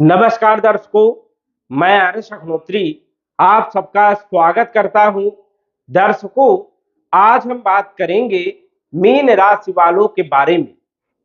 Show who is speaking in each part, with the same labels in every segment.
Speaker 1: नमस्कार दर्शकों, मैं आर्यश अग्निहोत्री आप सबका स्वागत करता हूं। दर्शकों, आज हम बात करेंगे मीन राशि वालों के बारे में।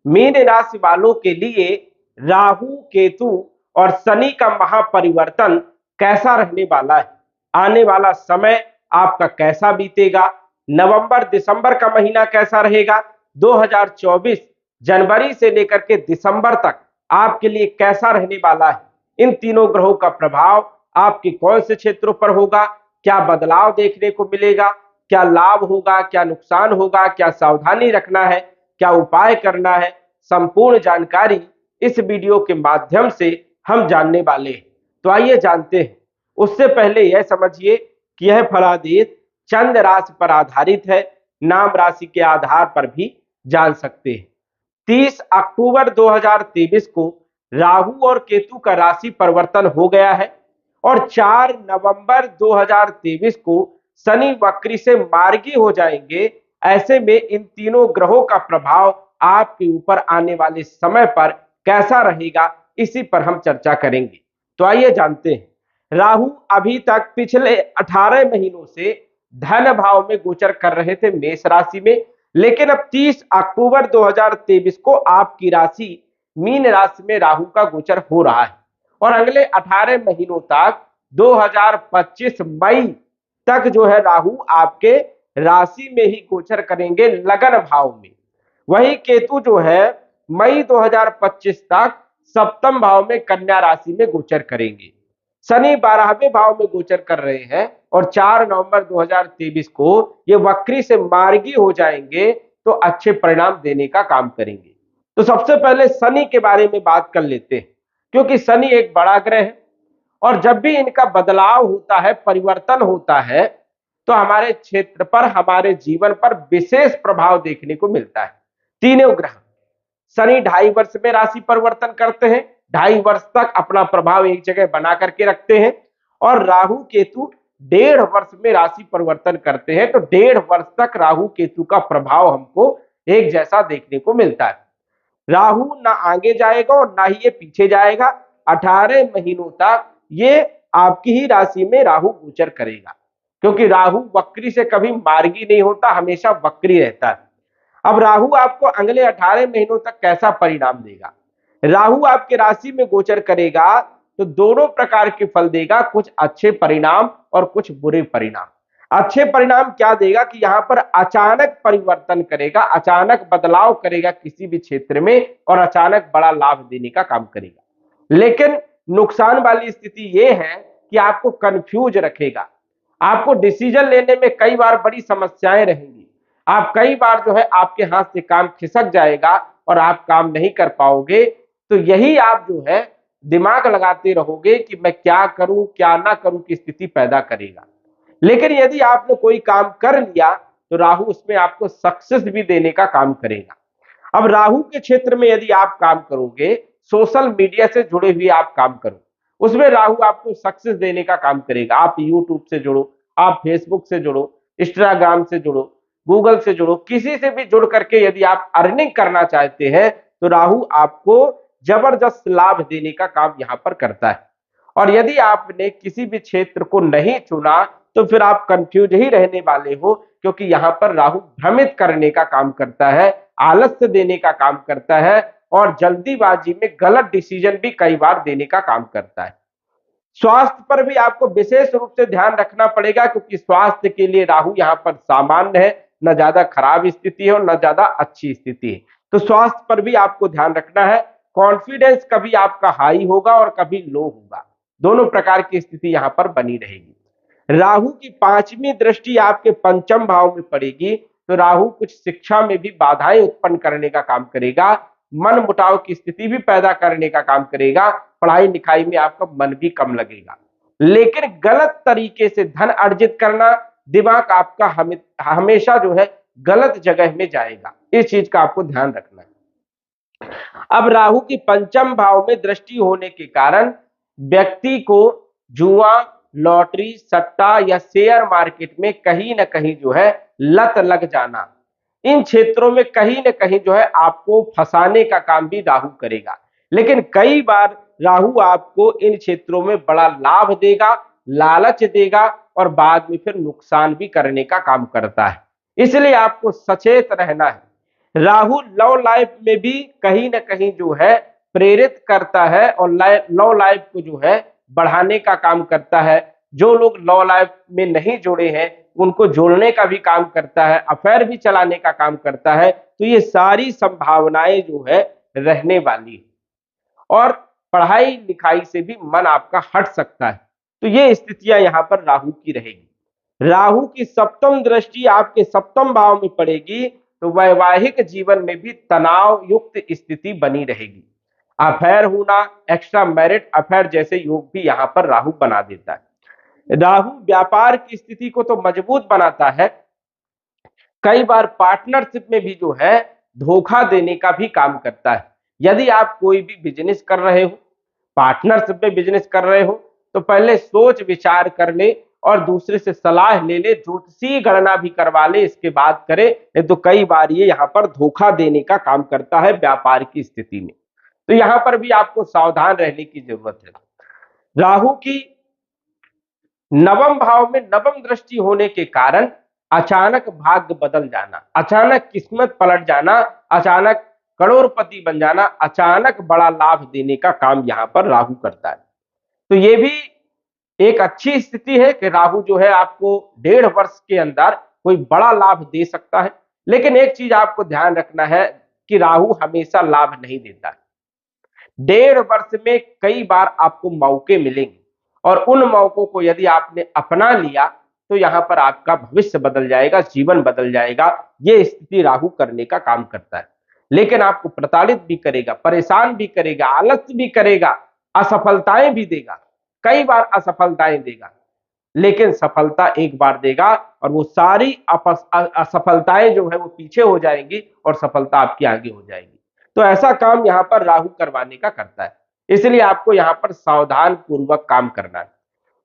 Speaker 1: मीन राशि वालों के लिए राहु, केतु और शनि का महापरिवर्तन कैसा रहने वाला है, आने वाला समय आपका कैसा बीतेगा, नवंबर दिसंबर का महीना कैसा रहेगा, 2024 जनवरी से लेकर के दिसंबर तक आपके लिए कैसा रहने वाला है, इन तीनों ग्रहों का प्रभाव आपके कौन से क्षेत्रों पर होगा, क्या बदलाव देखने को मिलेगा, क्या लाभ होगा, क्या नुकसान होगा, क्या सावधानी रखना है, क्या उपाय करना है, संपूर्ण जानकारी इस वीडियो के माध्यम से हम जानने वाले हैं। तो आइए जानते हैं। उससे पहले यह समझिए कि यह फलादेश चंद्र राशि पर आधारित है, नाम राशि के आधार पर भी जान सकते हैं। 30 अक्टूबर 2023 को राहु और केतु का राशि परिवर्तन हो गया है और 4 नवंबर 2023 को शनि वक्री से मार्गी हो जाएंगे। ऐसे में इन तीनों ग्रहों का प्रभाव आपके ऊपर आने वाले समय पर कैसा रहेगा, इसी पर हम चर्चा करेंगे। तो आइए जानते हैं। राहु अभी तक पिछले 18 महीनों से धन भाव में गोचर कर रहे थे मेष राशि में, लेकिन अब 30 अक्टूबर 2023 को आपकी राशि मीन राशि में राहु का गोचर हो रहा है और अगले 18 महीनों तक 2025 मई तक जो है राहु आपके राशि में ही गोचर करेंगे, लगन भाव में। वही केतु जो है मई 2025 तक सप्तम भाव में कन्या राशि में गोचर करेंगे। शनि 12वें भाव में गोचर कर रहे हैं और 4 नवंबर 2023 को ये वक्री से मार्गी हो जाएंगे, तो अच्छे परिणाम देने का काम करेंगे। तो सबसे पहले शनि के बारे में बात कर लेते हैं, क्योंकि शनि एक बड़ा ग्रह है और जब भी इनका बदलाव होता है, परिवर्तन होता है, तो हमारे क्षेत्र पर, हमारे जीवन पर विशेष प्रभाव देखने को मिलता है। तीनों ग्रह शनि 2.5 वर्ष में राशि परिवर्तन करते हैं, 2.5 वर्ष तक अपना प्रभाव एक जगह बना करके रखते हैं, और राहु केतु 1.5 वर्ष में राशि परिवर्तन करते हैं, तो 1.5 वर्ष तक राहु केतु का प्रभाव हमको एक जैसा देखने को मिलता है। राहु ना आगे जाएगा और ना ही ये पीछे जाएगा। 18 महीनों तक ये आपकी ही राशि में राहु गोचर करेगा, क्योंकि राहु वक्री से कभी मार्गी नहीं होता, हमेशा वक्री रहता है। अब राहु आपको अगले 18 महीनों तक कैसा परिणाम देगा? राहु आपके राशि में गोचर करेगा तो दोनों प्रकार के फल देगा, कुछ अच्छे परिणाम और कुछ बुरे परिणाम। अच्छे परिणाम क्या देगा कि यहां पर अचानक परिवर्तन करेगा, अचानक बदलाव करेगा किसी भी क्षेत्र में और अचानक बड़ा लाभ देने का काम करेगा। लेकिन नुकसान वाली स्थिति यह है कि आपको कंफ्यूज रखेगा, आपको डिसीजन लेने में कई बार बड़ी समस्याएं रहेंगी। आप कई बार जो है आपके हाथ से काम खिसक जाएगा और आप काम नहीं कर पाओगे। तो यही आप जो है दिमाग लगाते रहोगे कि मैं क्या करूं क्या ना करूं की स्थिति पैदा करेगा। लेकिन यदि आपने कोई काम कर लिया तो राहु उसमें आपको सक्सेस भी देने का काम करेगा। अब राहु के क्षेत्र में यदि आप काम करोगे, सोशल मीडिया से जुड़े हुए आप काम करो, उसमें राहु आपको सक्सेस देने का काम करेगा। आप यूट्यूब से जुड़ो, आप फेसबुक से जुड़ो, इंस्टाग्राम से जुड़ो, गूगल से जुड़ो, किसी से भी जुड़ करके यदि आप अर्निंग करना चाहते हैं तो राहु आपको जबरदस्त लाभ देने का काम यहां पर करता है। और यदि आपने किसी भी क्षेत्र को नहीं चुना तो फिर आप कंफ्यूज ही रहने वाले हो, क्योंकि यहां पर राहु भ्रमित करने का काम करता है, आलस्य देने का काम करता है और जल्दीबाजी में गलत डिसीजन भी कई बार देने का काम करता है। स्वास्थ्य पर भी आपको विशेष रूप से ध्यान रखना पड़ेगा, क्योंकि स्वास्थ्य के लिए राहु यहाँ पर सामान्य है, न ज्यादा खराब स्थिति है और न ज्यादा अच्छी स्थिति है। तो स्वास्थ्य पर भी आपको ध्यान रखना है। कॉन्फिडेंस कभी आपका हाई होगा और कभी लो होगा, दोनों प्रकार की स्थिति यहाँ पर बनी रहेगी। राहु की 5वीं दृष्टि आपके पंचम भाव में पड़ेगी, तो राहु कुछ शिक्षा में भी बाधाएं उत्पन्न करने का काम करेगा, मन मुटाव की स्थिति भी पैदा करने का काम करेगा, पढ़ाई लिखाई में आपका मन भी कम लगेगा। लेकिन गलत तरीके से धन अर्जित करना, दिमाग आपका हमेशा जो है गलत जगह में जाएगा, इस चीज का आपको ध्यान रखना है। अब राहु की पंचम भाव में दृष्टि होने के कारण व्यक्ति को जुआ, लॉटरी, सट्टा या शेयर मार्केट में कहीं ना कहीं जो है लत लग जाना, इन क्षेत्रों में कहीं ना कहीं जो है आपको फंसाने का काम भी राहु करेगा। लेकिन कई बार राहु आपको इन क्षेत्रों में बड़ा लाभ देगा, लालच देगा और बाद में फिर नुकसान भी करने का काम करता है। इसलिए आपको सचेत रहना है। राहु लव लाइफ में भी कहीं ना कहीं जो है प्रेरित करता है और लव लाइफ को जो है बढ़ाने का काम करता है। जो लोग लव लाइफ में नहीं जुड़े हैं उनको जोड़ने का भी काम करता है, अफेयर भी चलाने का काम करता है। तो ये सारी संभावनाएं जो है रहने वाली है और पढ़ाई लिखाई से भी मन आपका हट सकता है। तो ये स्थितियां यहां पर राहु की रहेगी। राहु की सप्तम दृष्टि आपके सप्तम भाव में पड़ेगी तो वैवाहिक जीवन में भी तनाव युक्त स्थिति बनी रहेगी। अफेयर होना, एक्स्ट्रा मैरिट अफेयर जैसे योग भी यहां पर राहु बना देता है। राहु व्यापार की स्थिति को तो मजबूत बनाता है, कई बार पार्टनरशिप में भी जो है धोखा देने का भी काम करता है। यदि आप कोई भी बिजनेस कर रहे हो, पार्टनरशिप में बिजनेस कर रहे हो, तो पहले सोच विचार कर ले और दूसरे से सलाह ले ले, ज्योतिषीय गणना भी करवा ले, इसके बाद करे। नहीं तो कई बार ये यहाँ पर धोखा देने का काम करता है व्यापार की स्थिति में। तो यहां पर भी आपको सावधान रहने की जरूरत है। राहु की नवम भाव में नवम दृष्टि होने के कारण अचानक भाग्य बदल जाना, अचानक किस्मत पलट जाना, अचानक करोड़पति बन जाना, अचानक बड़ा लाभ देने का काम यहां पर राहु करता है। तो ये भी एक अच्छी स्थिति है कि राहु जो है आपको 1.5 वर्ष के अंदर कोई बड़ा लाभ दे सकता है। लेकिन एक चीज आपको ध्यान रखना है कि राहु हमेशा लाभ नहीं देता है। 1.5 वर्ष में कई बार आपको मौके मिलेंगे और उन मौकों को यदि आपने अपना लिया तो यहां पर आपका भविष्य बदल जाएगा, जीवन बदल जाएगा। ये स्थिति राहु करने का काम करता है। लेकिन आपको प्रताड़ित भी करेगा, परेशान भी करेगा, आलस्य भी करेगा, असफलताएं भी देगा, कई बार असफलताएं देगा। लेकिन सफलता एक बार देगा और वो सारी असफलताएं जो है वो पीछे हो जाएंगी और सफलता आपकी आगे हो जाएगी। तो ऐसा काम यहां पर राहु करवाने का करता है। इसलिए आपको यहां पर सावधान पूर्वक काम करना है।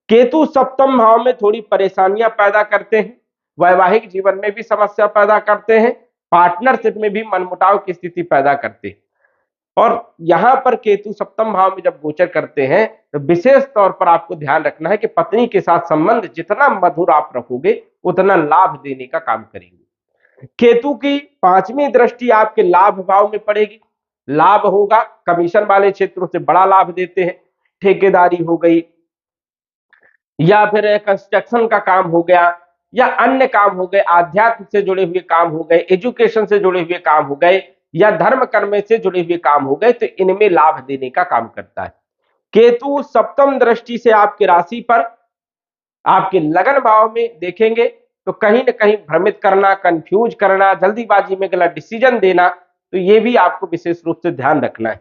Speaker 1: केतु सप्तम भाव में थोड़ी परेशानियां पैदा करते हैं, वैवाहिक जीवन में भी समस्या पैदा करते हैं, पार्टनरशिप में भी मनमुटाव की स्थिति पैदा करते हैं। और यहां पर केतु सप्तम भाव में जब गोचर करते हैं तो विशेष तौर पर आपको ध्यान रखना है कि पत्नी के साथ संबंध जितना मधुर आप रखोगे उतना लाभ देने का काम करेंगे। केतु की 5वीं दृष्टि आपके लाभ भाव में पड़ेगी, लाभ होगा, कमीशन वाले क्षेत्रों से बड़ा लाभ देते हैं, ठेकेदारी हो गई या फिर कंस्ट्रक्शन का काम हो गया या अन्य काम हो गए, आध्यात्म से जुड़े हुए काम हो गए, एजुकेशन से जुड़े हुए काम हो गए या धर्म कर्म से जुड़े हुए काम हो गए, तो इनमें लाभ देने का काम करता है। केतु सप्तम दृष्टि से आपकी राशि पर आपके लगन भाव में देखेंगे तो कहीं ना कहीं भ्रमित करना, कंफ्यूज करना, जल्दीबाजी में गलत डिसीजन देना, तो ये भी आपको विशेष रूप से ध्यान रखना है।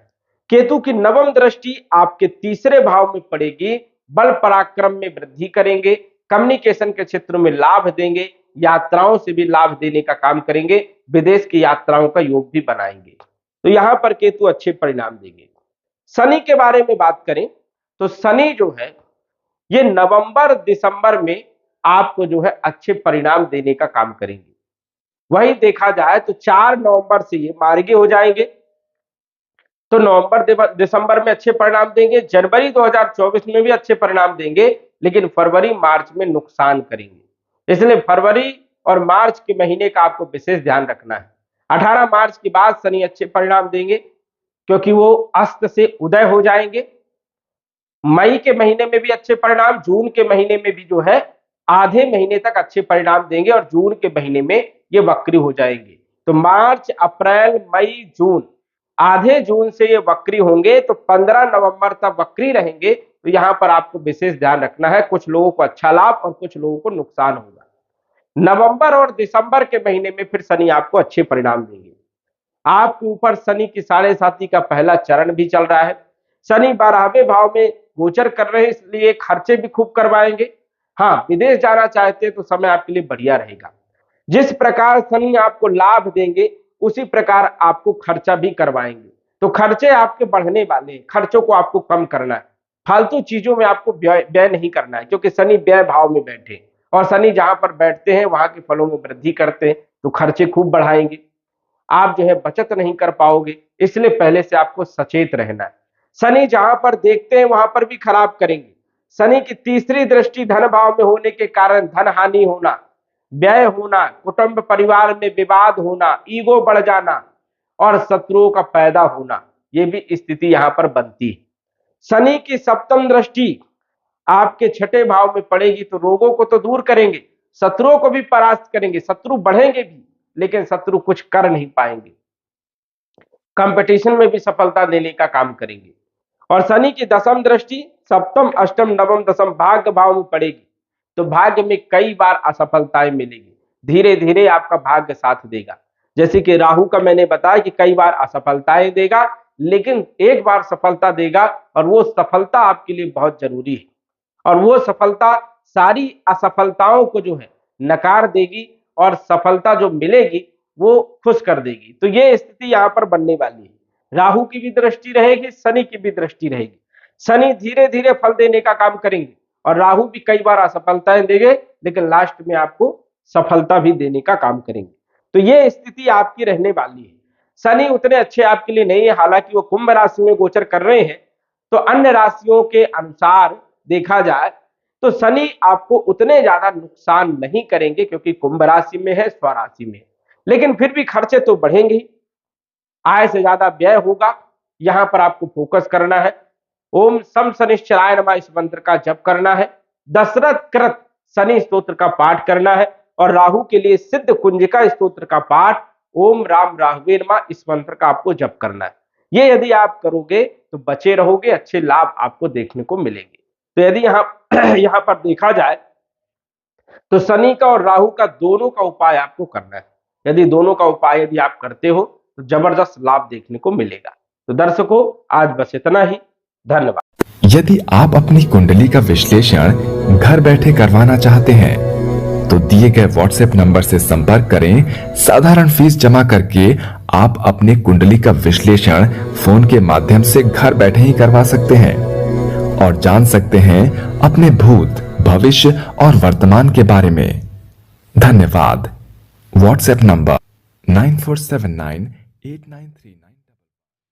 Speaker 1: केतु की नवम दृष्टि आपके तीसरे भाव में पड़ेगी, बल पराक्रम में वृद्धि करेंगे, कम्युनिकेशन के क्षेत्र में लाभ देंगे, यात्राओं से भी लाभ देने का काम करेंगे, विदेश की यात्राओं का योग भी बनाएंगे। तो यहां पर केतु अच्छे परिणाम देंगे। शनि के बारे में बात करें तो शनि जो है ये नवंबर दिसंबर में आपको जो है अच्छे परिणाम देने का काम करेंगे। वही देखा जाए तो 4 नवंबर से ये मार्गी हो जाएंगे, तो नवंबर दिसंबर में अच्छे परिणाम देंगे, जनवरी 2024 में भी अच्छे परिणाम देंगे, लेकिन फरवरी मार्च में नुकसान करेंगे। इसलिए फरवरी और मार्च के महीने का आपको विशेष ध्यान रखना है। 18 मार्च के बाद शनि अच्छे परिणाम देंगे क्योंकि वो अस्त से उदय हो जाएंगे। मई के महीने में भी अच्छे परिणाम, जून के महीने में भी जो है आधे महीने तक अच्छे परिणाम देंगे और जून के महीने में ये वक्री हो जाएंगे। तो मार्च, अप्रैल, मई, जून, आधे जून से ये वक्री होंगे तो 15 नवंबर तक वक्री रहेंगे। तो यहां पर आपको विशेष ध्यान रखना है, कुछ लोगों को अच्छा लाभ और कुछ लोगों को नुकसान होगा। नवंबर और दिसंबर के महीने में फिर शनि आपको अच्छे परिणाम देंगे। आपके ऊपर शनि की 7.5 का पहला चरण भी चल रहा है। शनि 12वें भाव में गोचर कर रहे हैं, इसलिए खर्चे भी खूब करवाएंगे। हाँ, विदेश जाना चाहते हैं तो समय आपके लिए बढ़िया रहेगा। जिस प्रकार शनि आपको लाभ देंगे उसी प्रकार आपको खर्चा भी करवाएंगे। तो खर्चे आपके बढ़ने वाले हैं, खर्चों को आपको कम करना है, फालतू चीजों में आपको व्यय नहीं करना है, क्योंकि शनि व्यय भाव में बैठे और शनि जहां पर बैठते हैं वहां के फलों में वृद्धि करते हैं, तो खर्चे खूब बढ़ाएंगे। आप जो है बचत नहीं कर पाओगे, इसलिए पहले से आपको सचेत रहना है। शनि जहां पर देखते हैं वहां पर भी खराब करेंगे। शनि की तीसरी दृष्टि धन भाव में होने के कारण धन हानि होना, व्यय होना, कुटुंब परिवार में विवाद होना, ईगो बढ़ जाना और शत्रुओं का पैदा होना, ये भी स्थिति यहां पर बनती है। शनि की सप्तम दृष्टि आपके छठे भाव में पड़ेगी तो रोगों को तो दूर करेंगे, शत्रुओं को भी परास्त करेंगे। शत्रु बढ़ेंगे भी लेकिन शत्रु कुछ कर नहीं पाएंगे, कंपटीशन में भी सफलता देने का काम करेंगे। और शनि की दसम दृष्टि सप्तम अष्टम नवम दसम भाग्य भाव में पड़ेगी तो भाग्य में कई बार असफलताएं मिलेगी, धीरे धीरे आपका भाग्य साथ देगा। जैसे कि राहु का मैंने बताया कि कई बार असफलताएं देगा लेकिन एक बार सफलता देगा और वो सफलता आपके लिए बहुत जरूरी है और वो सफलता सारी असफलताओं को जो है नकार देगी और सफलता जो मिलेगी वो खुश कर देगी। तो ये स्थिति यहाँ पर बनने वाली है। राहु की भी दृष्टि रहेगी, शनि की भी दृष्टि रहेगी। शनि धीरे धीरे फल देने का काम करेंगे और राहु भी कई बार असफलताएं देंगे लेकिन लास्ट में आपको सफलता भी देने का काम करेंगे। तो ये स्थिति आपकी रहने वाली है। शनि उतने अच्छे आपके लिए नहीं है, हालांकि वो कुंभ राशि में गोचर कर रहे हैं तो अन्य राशियों के अनुसार देखा जाए तो शनि आपको उतने ज्यादा नुकसान नहीं करेंगे क्योंकि कुंभ राशि में है, स्वराशि में है। लेकिन फिर भी खर्चे तो बढ़ेंगे ही, आय से ज्यादा व्यय होगा, यहां पर आपको फोकस करना है। ओम सम शनिश्चराय नमः इस मंत्र का जप करना है, दशरथ कृत शनि स्तोत्र का पाठ करना है और राहु के लिए सिद्ध कुंजिका स्तोत्र का पाठ ओम राम राघवे नमः इस मंत्र का आपको जप करना है। ये यदि आप करोगे तो बचे रहोगे, अच्छे लाभ आपको देखने को मिलेंगे। तो यदि यहाँ पर देखा जाए तो शनि का और राहु का दोनों का उपाय आपको करना है। यदि दोनों का उपाय यदि आप करते हो तो जबरदस्त लाभ देखने को मिलेगा। तो दर्शकों आज बस इतना ही, धन्यवाद।
Speaker 2: यदि आप अपनी कुंडली का विश्लेषण घर बैठे करवाना चाहते हैं तो दिए गए व्हाट्सएप नंबर से संपर्क करें। साधारण फीस जमा करके आप अपने कुंडली का विश्लेषण फोन के माध्यम से घर बैठे ही करवा सकते हैं और जान सकते हैं अपने भूत, भविष्य और वर्तमान के बारे में। धन्यवाद। WhatsApp number 94798939